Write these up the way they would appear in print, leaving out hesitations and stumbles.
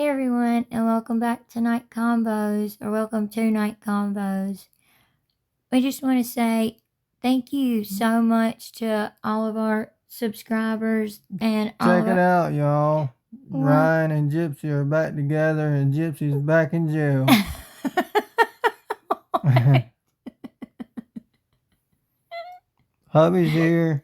Hey everyone, and welcome back to Night Combos, or welcome to Night Combos. We just want to say thank you so much to all of our subscribers and all Check of it our... out, y'all. What? Ryan and Gypsy are back together, and Gypsy's back in jail. Hubby's here.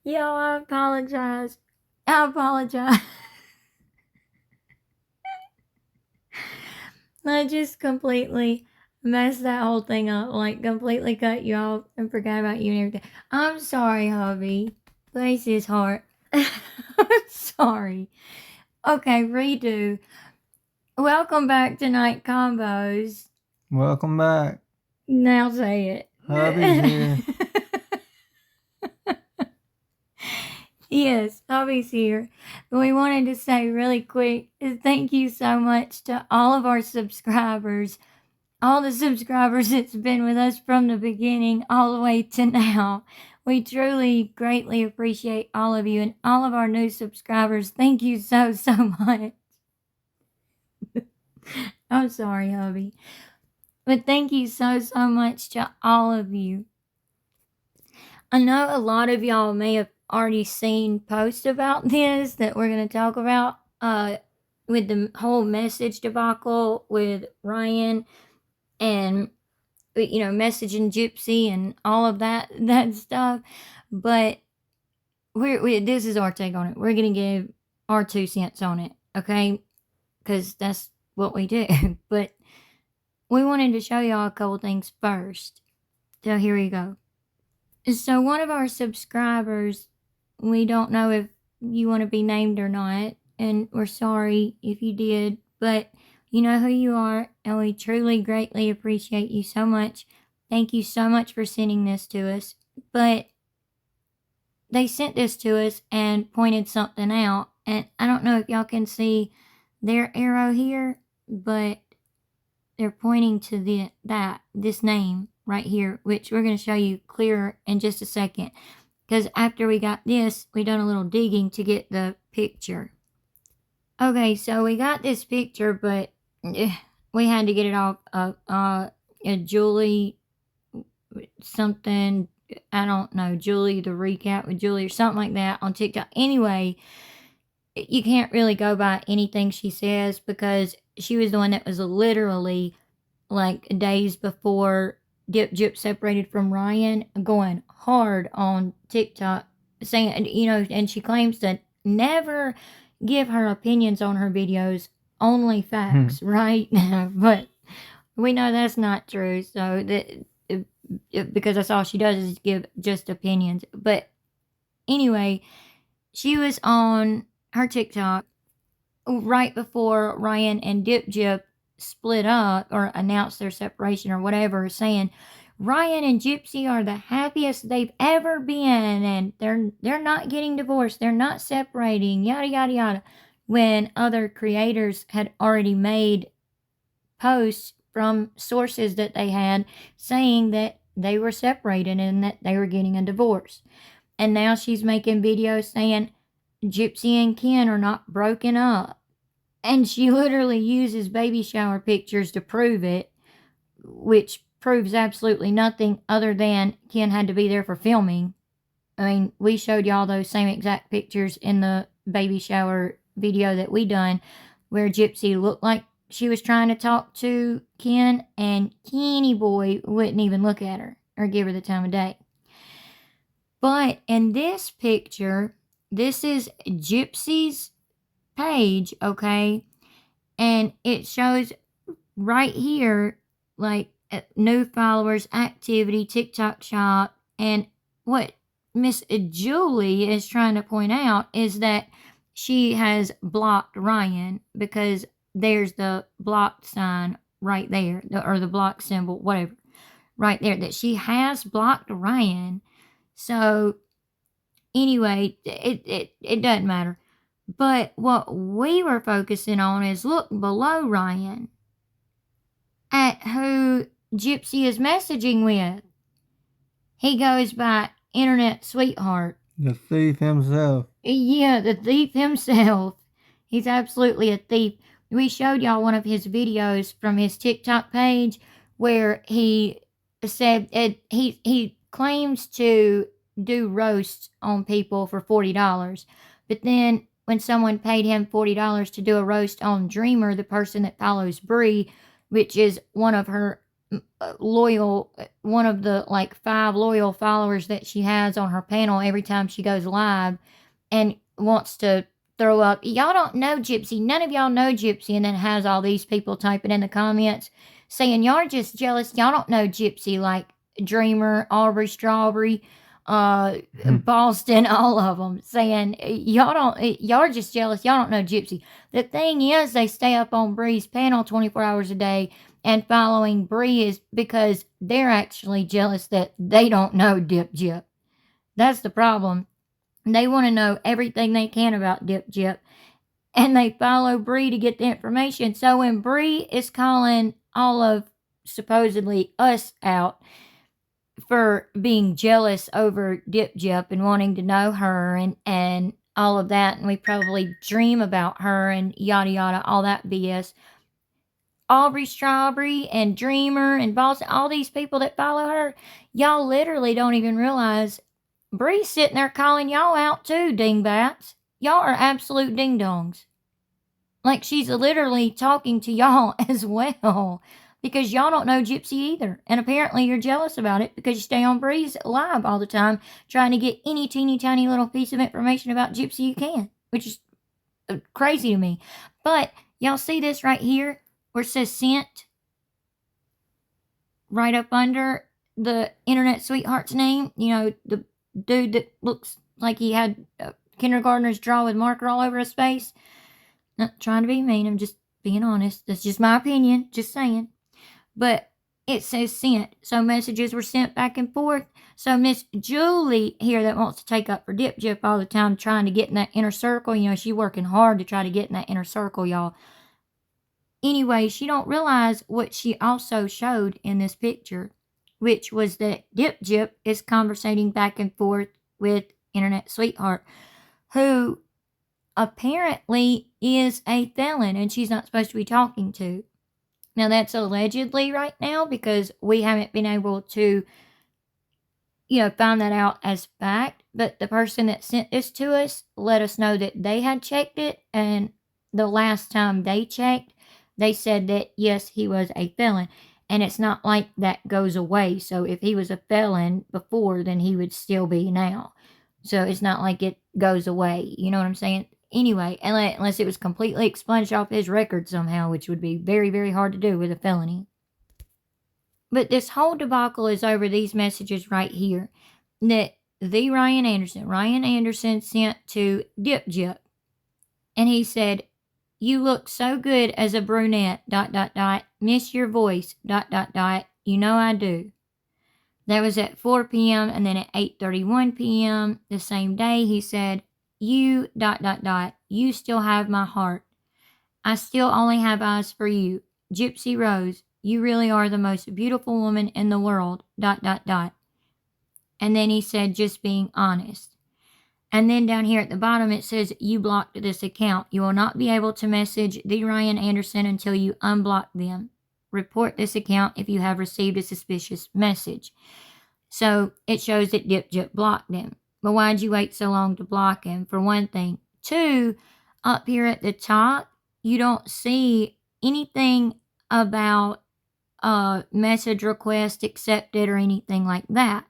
Yo, I apologize. I apologize. I just completely messed that whole thing up. Like, completely cut you off and forgot about you and everything. I'm sorry, hubby. Bless his heart. I'm sorry. Okay, redo. Welcome back to Night Combos. Welcome back. Now say it. Hubby's here. Yes, hubby's here. But we wanted to say really quick thank you so much to all of our subscribers. All the subscribers that's been with us from the beginning all the way to now. We truly greatly appreciate all of you and all of our new subscribers. Thank you so much. I'm sorry, hubby. But thank you so much to all of you. I know a lot of y'all may have already seen posts about this that we're going to talk about with the whole message debacle with Ryan and messaging Gypsy and all of that stuff. But this is our take on it. We're going to give our 2 cents on it, okay? Because that's what we do. But we wanted to show y'all a couple things first. So here we go. So one of our subscribers, we don't know if you want to be named or not, and we're sorry if you did, but you know who you are, and we truly greatly appreciate you so much. Thank you so much for sending this to us. But they sent this to us and pointed something out, and I don't know if y'all can see their arrow here, but they're pointing to this name right here, which we're going to show you clearer in just a second. Because after we got this, we done a little digging to get the picture. Okay, so we got this picture, but we had to get it off of Julie something. I don't know, Julie the recap with Julie or something like that on TikTok. Anyway, you can't really go by anything she says because she was the one that was literally like days before Gyp separated from Ryan, going hard on TikTok, saying, and she claims to never give her opinions on her videos, only facts, right? But we know that's not true. So because that's all she does is give just opinions. But anyway, she was on her TikTok right before Ryan and Gyp split up or announced their separation or whatever, saying Ryan and Gypsy are the happiest they've ever been, and they're not getting divorced, they're not separating, yada yada yada, when other creators had already made posts from sources that they had saying that they were separated and that they were getting a divorce. And now she's making videos saying Gypsy and Ken are not broken up. And she literally uses baby shower pictures to prove it, which proves absolutely nothing other than Ken had to be there for filming. I mean, we showed y'all those same exact pictures in the baby shower video that we done, where Gypsy looked like she was trying to talk to Ken, and Kenny boy wouldn't even look at her or give her the time of day. But in this picture, this is Gypsy's page, okay? And it shows right here, like, new followers, activity, TikTok shop. And what Miss Julie is trying to point out is that she has blocked Ryan because there's the blocked sign right there, or the block symbol, whatever, right there, that she has blocked Ryan. So anyway, it doesn't matter. But what we were focusing on is look below Ryan at who Gypsy is messaging with. He goes by Internet Sweetheart. The thief himself. Yeah, the thief himself. He's absolutely a thief. We showed y'all one of his videos from his TikTok page where he said he claims to do roasts on people for $40. But then when someone paid him $40 to do a roast on Dreamer, the person that follows Bree, which is one of her one of the like 5 loyal followers that she has on her panel every time she goes live, and wants to throw up, y'all don't know Gypsy, none of y'all know Gypsy, and then has all these people typing in the comments saying y'all are just jealous, y'all don't know Gypsy, like Dreamer, Aubrey Strawberry, Boston, all of them saying y'all are just jealous, y'all don't know Gypsy. The thing is, they stay up on Bree's panel 24 hours a day and following Bree is because they're actually jealous that they don't know Dip Jip. That's the problem. They want to know everything they can about Dip Jip, and they follow Bree to get the information. So when Bree is calling all of supposedly us out for being jealous over Dip Jip and wanting to know her and all of that, and we probably dream about her and yada yada, all that BS. Aubrey Strawberry and Dreamer and Boston, all these people that follow her, y'all literally don't even realize Bree's sitting there calling y'all out too, dingbats. Y'all are absolute ding-dongs. Like, she's literally talking to y'all as well because y'all don't know Gypsy either. And apparently you're jealous about it because you stay on Bree's live all the time trying to get any teeny tiny little piece of information about Gypsy you can, which is crazy to me. But y'all see this right here where it says sent right up under the Internet Sweetheart's name? You know, the dude that looks like he had kindergartners draw with marker all over his face. Not trying to be mean, I'm just being honest. That's just my opinion, just saying. But it says sent, so messages were sent back and forth. So Miss Julie here that wants to take up for Dip Jip all the time, trying to get in that inner circle, you know, she working hard to try to get in that inner circle, y'all. Anyway, she don't realize what she also showed in this picture, which was that Dip Jip is conversating back and forth with Internet Sweetheart, who apparently is a felon and she's not supposed to be talking to. Now, that's allegedly right now because we haven't been able to, you know, find that out as fact. But the person that sent this to us let us know that they had checked it, and the last time they checked, they said that, yes, he was a felon. And it's not like that goes away. So if he was a felon before, then he would still be now. So it's not like it goes away. You know what I'm saying? Anyway, unless it was completely expunged off his record somehow, which would be very, very hard to do with a felony. But this whole debacle is over these messages right here that the Ryan Anderson sent to Dip Jip. And he said, "You look so good as a brunette, ... Miss your voice, ... You know I do." That was at 4 p.m. And then at 8:31 p.m. the same day, he said, "You ... You still have my heart. I still only have eyes for you. Gypsy Rose, you really are the most beautiful woman in the world, ... And then he said, "Just being honest." And then down here at the bottom, it says, "You blocked this account. You will not be able to message the Ryan Anderson until you unblock them. Report this account if you have received a suspicious message." So it shows that Dip Jip blocked him. But why'd you wait so long to block him, for one thing? Two, up here at the top, you don't see anything about message request accepted or anything like that.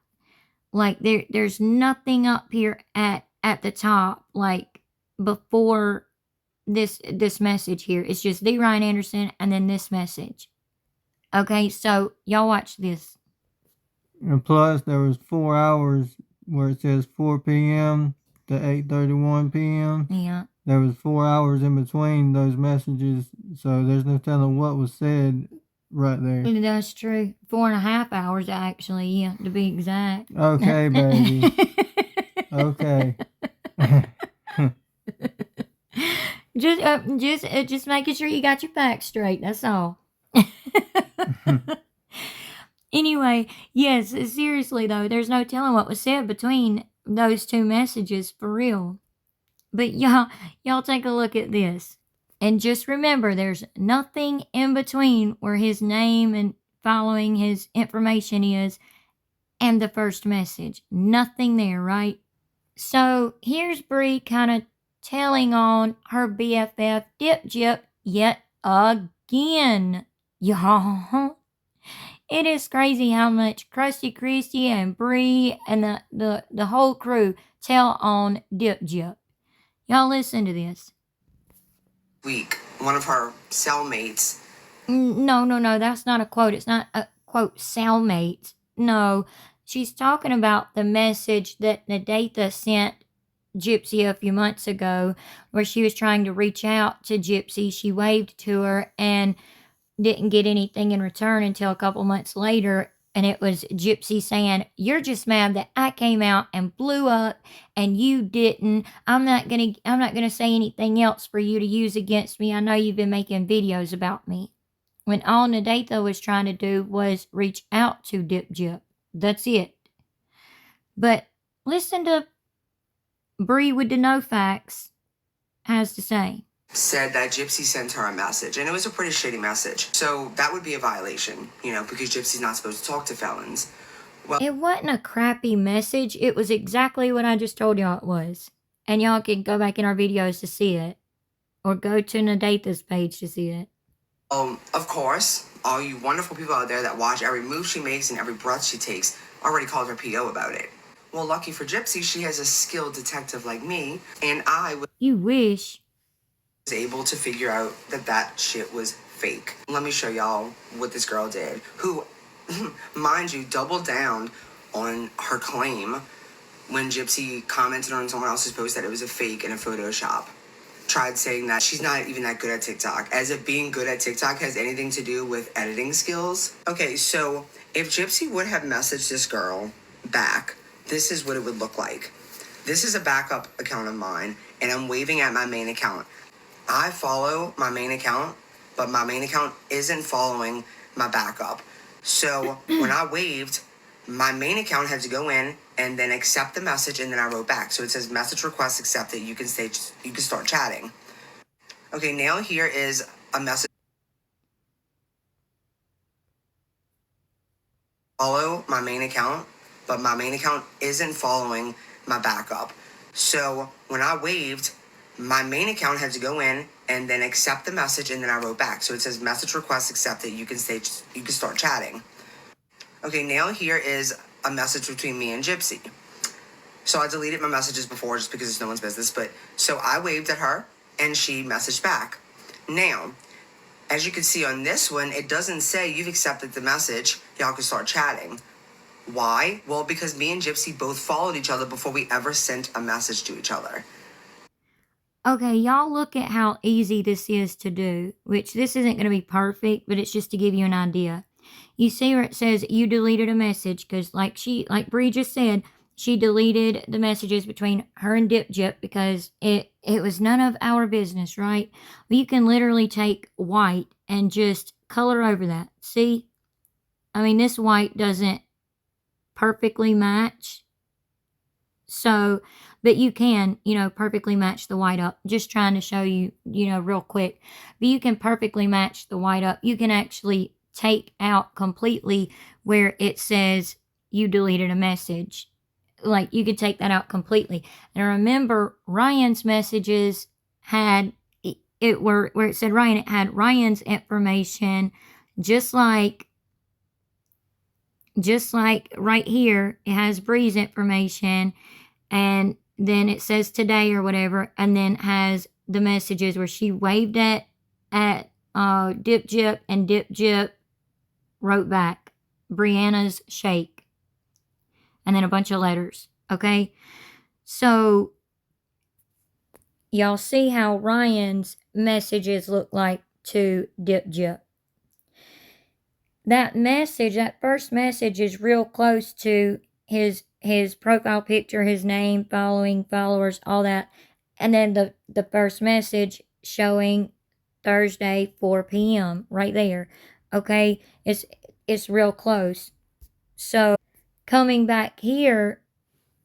Like there's nothing up here at the top, like before this message here. It's just the Ryan Anderson and then this message. Okay, so y'all watch this. And plus, there was 4 hours where it says 4 p.m. to 8:31 p.m. Yeah. There was 4 hours in between those messages, so there's no telling what was said right there. That's true. 4.5 hours, actually, yeah, to be exact. Okay, baby. Okay. Just making sure you got your facts straight. That's all. Anyway, yes, seriously though, there's no telling what was said between those two messages for real. But y'all take a look at this. And just remember there's nothing in between where his name and following his information is and the first message. Nothing there, right? So here's Bree kind of telling on her BFF Dip Jip yet again. Y'all. It is crazy how much Krusty Christy and Bree and the whole crew tell on Dip Jip. Y'all listen to this. Week, one of her cellmates. No, that's not a quote. It's not a quote, cellmate. No, she's talking about the message that Nadatha sent Gypsy a few months ago where she was trying to reach out to Gypsy. She waved to her and didn't get anything in return until a couple months later. And it was Gypsy saying, "You're just mad that I came out and blew up and you didn't. I'm not gonna say anything else for you to use against me. I know you've been making videos about me." When all Nadatha was trying to do was reach out to Dip Jip. That's it. But listen to Bree with the no facts has to say. Said that Gypsy sent her a message, and it was a pretty shitty message. So that would be a violation, because Gypsy's not supposed to talk to felons. Well, it wasn't a crappy message. It was exactly what I just told y'all it was. And y'all can go back in our videos to see it. Or go to Nadatha's page to see it. Of course, all you wonderful people out there that watch every move she makes and every breath she takes already called her PO about it. Well, lucky for Gypsy, she has a skilled detective like me, and I was... You wish. ...was able to figure out that shit was fake. Let me show y'all what this girl did, who, mind you, doubled down on her claim when Gypsy commented on someone else's post that it was a fake and a Photoshop. Tried saying that she's not even that good at TikTok, as if being good at TikTok has anything to do with editing skills. Okay, so if Gypsy would have messaged this girl back, this is what it would look like. This is a backup account of mine, and I'm waving at my main account. I follow my main account, but my main account isn't following my backup. So when I waved, my main account had to go in and then accept the message, and then I wrote back. So it says message request accepted. You can start chatting. Okay, now here is a message. Follow my main account, but my main account isn't following my backup. So when I waved, my main account had to go in and then accept the message, and then I wrote back. So it says message request accepted. You can start chatting. Okay, now here is a message between me and Gypsy. So I deleted my messages before just because it's no one's business, but so I waved at her and she messaged back. Now, as you can see on this one, it doesn't say you've accepted the message, y'all can start chatting. Why? Well, because me and Gypsy both followed each other before we ever sent a message to each other. Okay, y'all look at how easy this is to do, which this isn't going to be perfect, but it's just to give you an idea. You see where it says you deleted a message, because like Bree just said, she deleted the messages between her and Dip Jip because it was none of our business, right? Well, you can literally take white and just color over that. See? I mean, this white doesn't perfectly match. So, but you can, perfectly match the white up. Just trying to show you, real quick. But you can perfectly match the white up. You can actually take out completely where it says you deleted a message. Like, you could take that out completely. And remember, Ryan's messages had where it said Ryan, it had Ryan's information, just like right here, it has Bree's information, and then it says today or whatever, and then has the messages where she waved at Dip Jip, and Dip Jip wrote back Brianna's shake, and then a bunch of letters. Okay, so y'all see how Ryan's messages look like to Dip Jip. That message, that first message, is real close to his profile picture, his name, followers, all that. And then the first message showing Thursday, 4 p.m. right there. Okay, it's real close. So coming back here,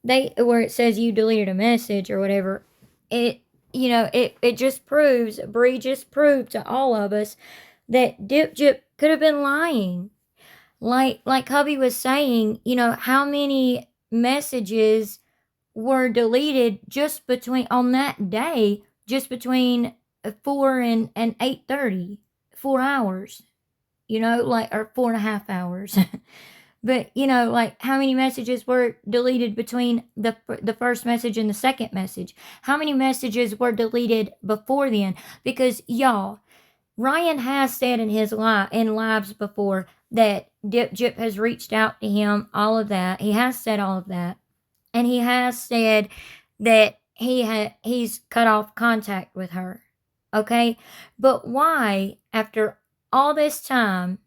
where it says you deleted a message or whatever, it it just proves, Bree just proved to all of us that Dip Jip could have been lying. Like hubby was saying, how many messages were deleted just between on that day, just between 4 and 8:30, 4 hours, or 4.5 hours. But like how many messages were deleted between the first message and the second message? How many messages were deleted before then? Because y'all, Ryan has said in lives before that Dip Jip has reached out to him, all of that. He has said all of that. And he has said that he's cut off contact with her. Okay? But why, after all this time,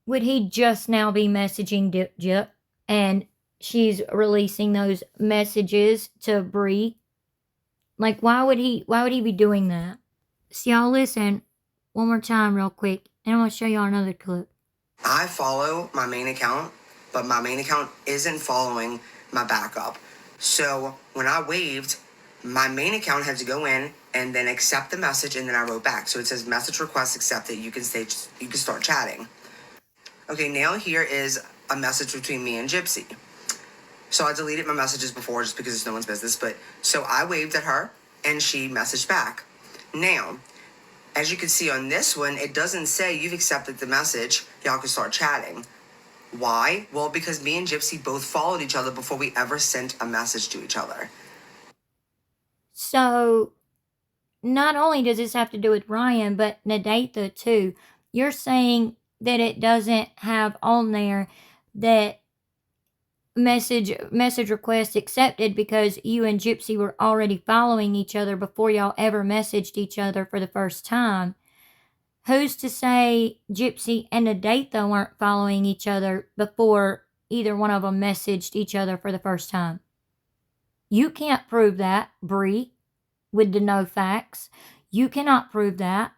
would he just now be messaging Dip Jip and she's releasing those messages to Bree? Like, why would he be doing that? So y'all listen one more time real quick, and I'm gonna show y'all another clip. I follow my main account, but my main account isn't following my backup. So when I waved, my main account had to go in and then accept the message, and then I wrote back. So it says message request accepted. You can start chatting. Okay, now here is a message between me and Gypsy. So I deleted my messages before just because it's no one's business. But so I waved at her and she messaged back. Now, as you can see on this one, it doesn't say you've accepted the message. Y'all can start chatting. Why? Well, because me and Gypsy both followed each other before we ever sent a message to each other. So not only does this have to do with Ryan, but Nadatha too. You're saying that it doesn't have on there that message request accepted because you and Gypsy were already following each other before y'all ever messaged each other for the first time. Who's to say Gypsy and Nadatha weren't following each other before either one of them messaged each other for the first time? You can't prove that, Bree, with the no facts. You cannot prove that.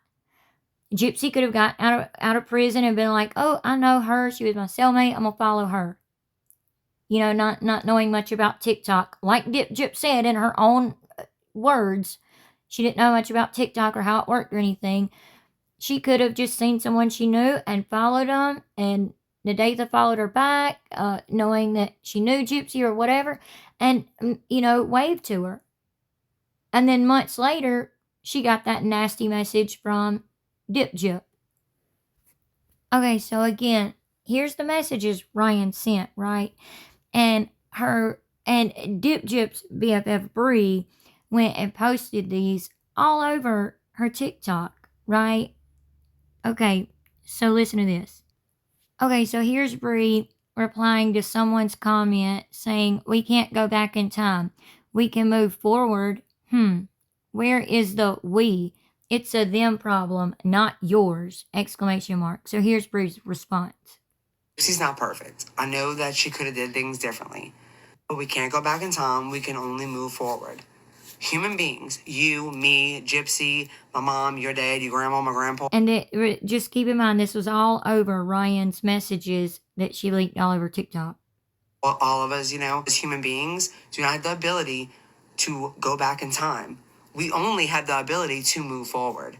Gypsy could have gotten out of prison and been like, oh, I know her. She was my cellmate. I'm going to follow her. Not knowing much about TikTok. Like Dip Jip said in her own words, she didn't know much about TikTok or how it worked or anything. She could have just seen someone she knew and followed them, and Nadatha followed her back, knowing that she knew Gypsy or whatever, and, waved to her. And then months later, she got that nasty message from Dip Jip. Okay, so again, here's the messages Ryan sent, right? And Dip Jip's BFF Bree went and posted these all over her TikTok, right? Okay, so listen to this. Okay, so here's Bree replying to someone's comment saying, we can't go back in time. We can move forward. Where is the we? It's a them problem, not yours! Exclamation mark. So here's Bree's response. She's not perfect. I know that she could have did things differently. But we can't go back in time. We can only move forward. Human beings, you, me, Gypsy, my mom, your dad, your grandma, my grandpa. And just keep in mind, this was all over Ryan's messages that she leaked all over TikTok. Well, all of us, as human beings, do not have the ability to go back in time. We only have the ability to move forward.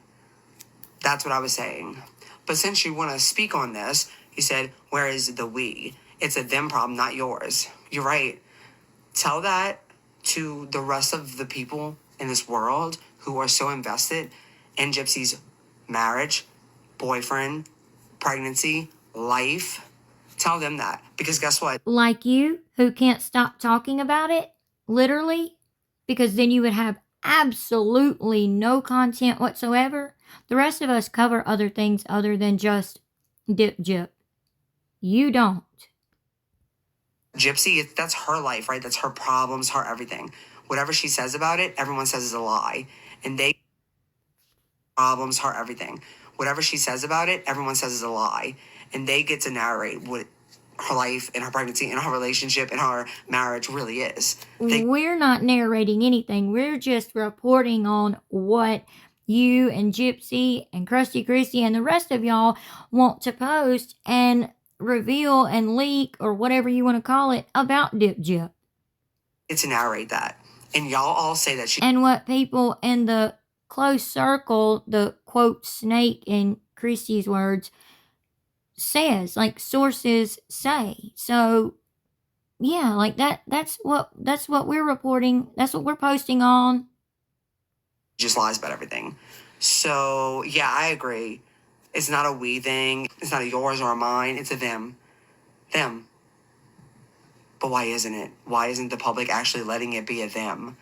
That's what I was saying. But since you want to speak on this, you said, where is the we? It's a them problem, not yours. You're right. Tell that to the rest of the people in this world who are so invested in Gypsy's marriage, boyfriend, pregnancy, life. Tell them that. Because guess what? Like you, who can't stop talking about it, literally, because then you would have absolutely no content whatsoever. The rest of us cover other things other than just Dip Jip. You don't. Gypsy, that's her life, right? That's her problems, her everything. Whatever she says about it, everyone says is a lie. And they problems, her everything. Whatever she says about it, everyone says is a lie. And they get to narrate what her life and her pregnancy and her relationship and her marriage really is. We're not narrating anything. We're just reporting on what you and Gypsy and Krusty Christy and the rest of y'all want to post. And reveal and leak, or whatever you want to call it, about Dip Jip. To narrate that. And y'all all say that she... And what people in the close circle, the quote snake in Christy's words, says, like sources say. So yeah, like that's what we're reporting. That's what we're posting on. just lies about everything. So yeah, I agree. It's not a we thing. It's not a yours or a mine. It's a them. Them. But why isn't it? Why isn't the public actually letting it be a them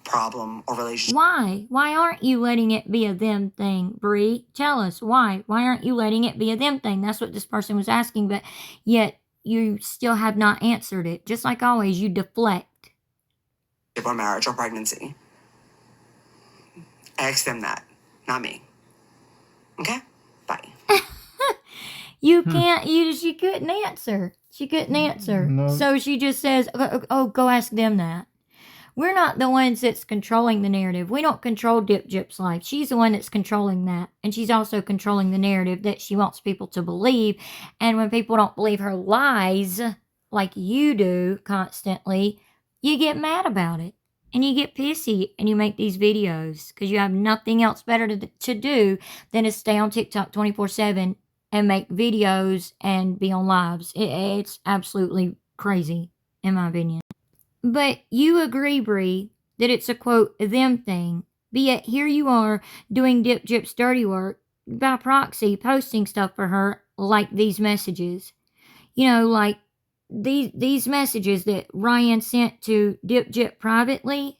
problem or relationship? Why? Why aren't you letting it be a them thing, Bree? Tell us why. Why aren't you letting it be a them thing? That's what this person was asking, but yet you still have not answered it. Just like always, you deflect. Or marriage or pregnancy. Ask them that, not me. Okay? Bye. You can't, she couldn't answer. She couldn't answer. No. So she just says, oh, go ask them that. We're not the ones that's controlling the narrative. We don't control Dip Jip's life. She's the one that's controlling that. And she's also controlling the narrative that she wants people to believe. And when people don't believe her lies, like you do constantly, you get mad about it. And you get pissy and you make these videos because you have nothing else better to do than to stay on TikTok 24/7 and make videos and be on lives. It's absolutely crazy, in my opinion. But you agree, Bree, that it's a quote, them thing. But yet here you are doing Dip Jip's dirty work by proxy, posting stuff for her like these messages. You know, like these messages that Ryan sent to Dip Jip privately,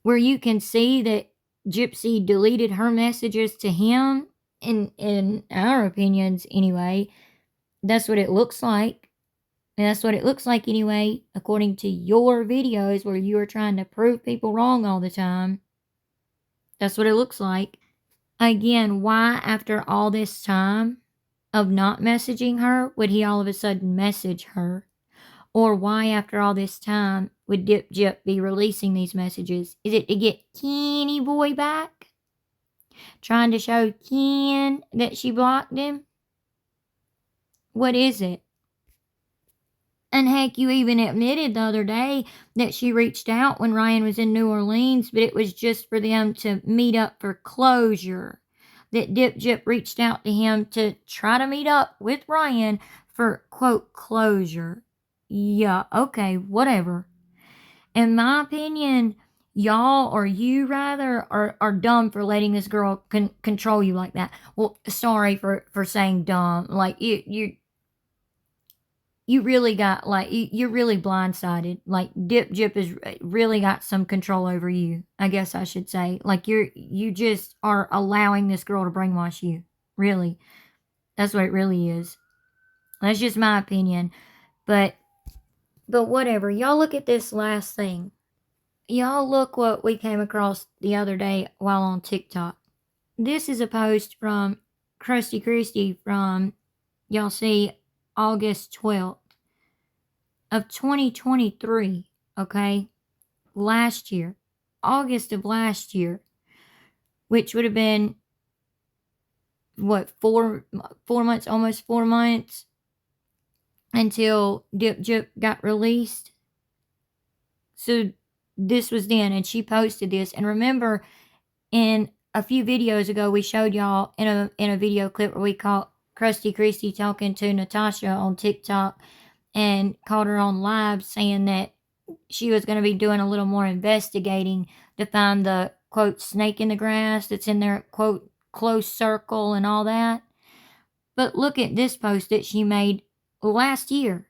where you can see that Gypsy deleted her messages to him. In our opinions, anyway, that's what it looks like. And that's what it looks like anyway, according to your videos where you are trying to prove people wrong all the time. That's what it looks like. Again, why after all this time of not messaging her would he all of a sudden message her? Or why after all this time would Dip Jip be releasing these messages? Is it to get Kenny Boy back? Trying to show Ken that she blocked him? What is it? And heck, you even admitted the other day that she reached out when Ryan was in New Orleans, but it was just for them to meet up for closure. That Dip Jip reached out to him to try to meet up with Ryan for, quote, closure. Yeah, okay, whatever. In my opinion, y'all, or you rather, are dumb for letting this girl control you like that. Well, sorry for saying dumb. Like, you really got, like, you're really blindsided. Like, Dip Jip has really got some control over you, I guess I should say. Like, you just are allowing this girl to brainwash you. Really. That's what it really is. That's just my opinion. But whatever. Y'all look at this last thing. Y'all look what we came across the other day while on TikTok. This is a post from Krusty Christie from, y'all see, August 12th of 2023, okay? Last year. August of last year. Which would have been, what, 4 months, almost 4 months until Dip Jip got released. So this was then, and she posted this. And remember, in a few videos ago, we showed y'all in a video clip where we caught Krusty Christie talking to Natasha on TikTok and caught her on live saying that she was going to be doing a little more investigating to find the, quote, snake in the grass that's in their, quote, close circle and all that. But look at this post that she made last year.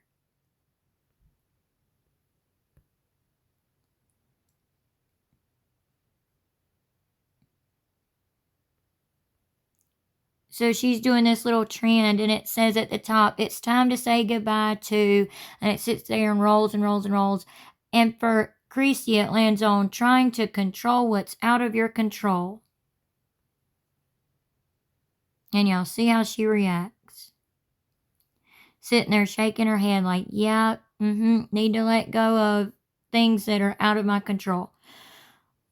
So she's doing this little trend, and it says at the top, it's time to say goodbye to, and it sits there and rolls and rolls and rolls. And for Christy, it lands on trying to control what's out of your control. And y'all see how she reacts. Sitting there shaking her head like, yeah, need to let go of things that are out of my control.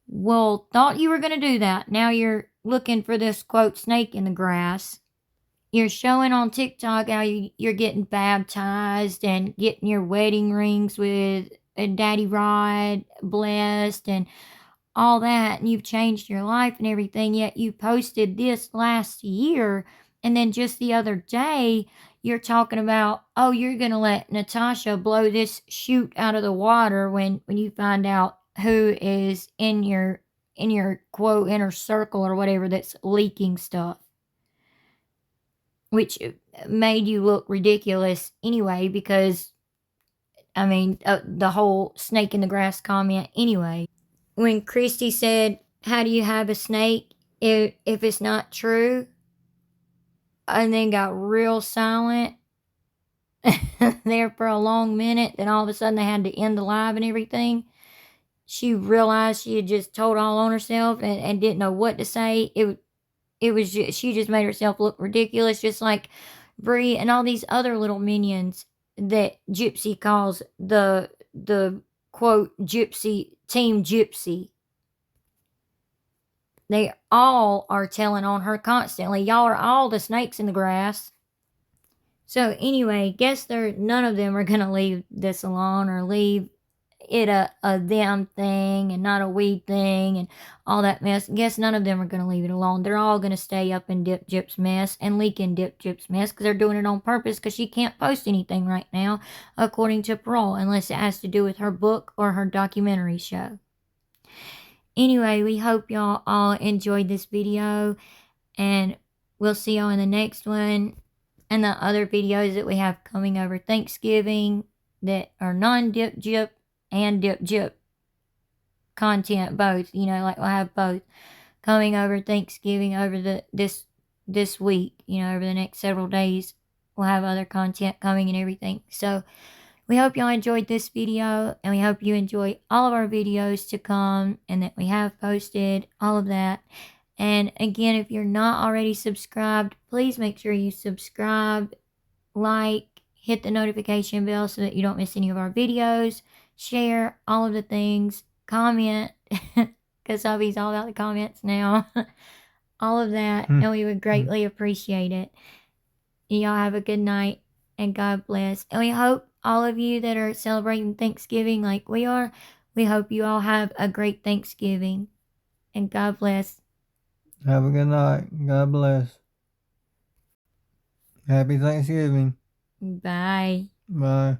Well, thought you were going to do that. Now you're looking for this, quote, snake in the grass. you're showing on TikTok how you're getting baptized and getting your wedding rings with Daddy Rod blessed and all that, and you've changed your life and everything, yet you posted this last year, and then just the other day you're talking about, oh, you're gonna let Natasha blow this chute out of the water when you find out who is in your quote inner circle or whatever that's leaking stuff, which made you look ridiculous anyway, because I mean, the whole snake in the grass comment anyway. When Christy said, how do you have a snake if it's not true? And then got real silent there for a long minute. Then all of a sudden they had to end the live and everything. She realized she had just told all on herself and didn't know what to say. It was just, she just made herself look ridiculous, just like Bree and all these other little minions that Gypsy calls the quote Gypsy team Gypsy. They all are telling on her constantly. Y'all are all the snakes in the grass. So anyway, guess none of them are gonna leave this alone or leave it a them thing and not a we thing and all that mess. Guess none of them are gonna leave it alone. They're all gonna stay up in Dip Gyp's mess and leak in Dip Gyp's mess because they're doing it on purpose because she can't post anything right now according to parole unless it has to do with her book or her documentary show. Anyway, we hope y'all all enjoyed this video, and we'll see y'all in the next one and the other videos that we have coming over Thanksgiving that are non-Dip Gyp and Dip Gyp content, both. You know, like we'll have both coming over Thanksgiving over this week. You know, over the next several days, we'll have other content coming and everything. So we hope y'all enjoyed this video, and we hope you enjoy all of our videos to come and that we have posted, all of that. And again, if you're not already subscribed, please make sure you subscribe, like, hit the notification bell so that you don't miss any of our videos, share all of the things, comment, because Hubby's all about the comments now, all of that, and we would greatly appreciate it. Y'all have a good night, and God bless. And we hope all of you that are celebrating Thanksgiving like we are, we hope you all have a great Thanksgiving. And God bless. Have a good night. God bless. Happy Thanksgiving. Bye. Bye.